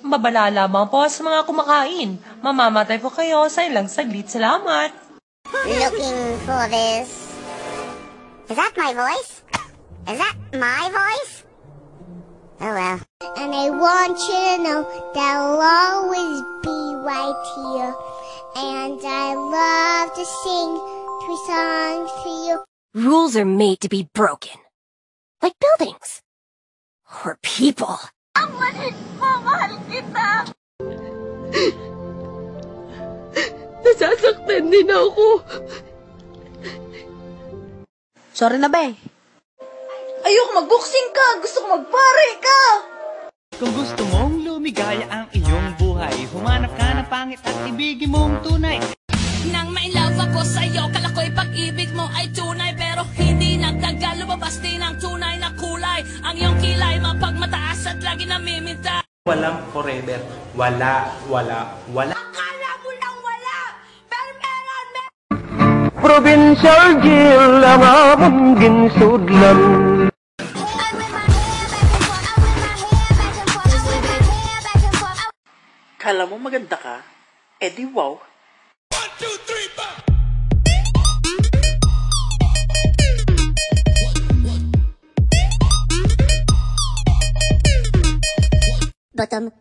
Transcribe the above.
Babala lamang po sa mga kumakain. Mamamatay po kayo sa ilang saglit. Salamat! Looking for this. Is that my voice? Is that my voice? Oh well. And I want you to know that I'll always be right here. And I love to sing 3 songs to you. Rules are made to be broken. Like buildings. Or people. Ang malit mo, mahal kita! Nasasaktan din ako. Sorry na, be. Ayoko mag-boxing ka! Gusto ko magpare ka! Kung gusto mong lumigaya ang iyong buhay, humanap ka ng pangit at ibigin mong tunay. Nang may love ako sa'yo, kala ko'y pag-ibig mo ay tunay, pero hindi nagtagal, lumabas din ang tunay na kulay. Ang iyong kilay, mapagmataas at lagi namiminta. Walang forever. Wala. Akala mo nang wala, pero meron. Provincial jail ang among ginsudlan. Kala mo maganda ka? Eh di wow. 1, 2, 3, 4. Bottom.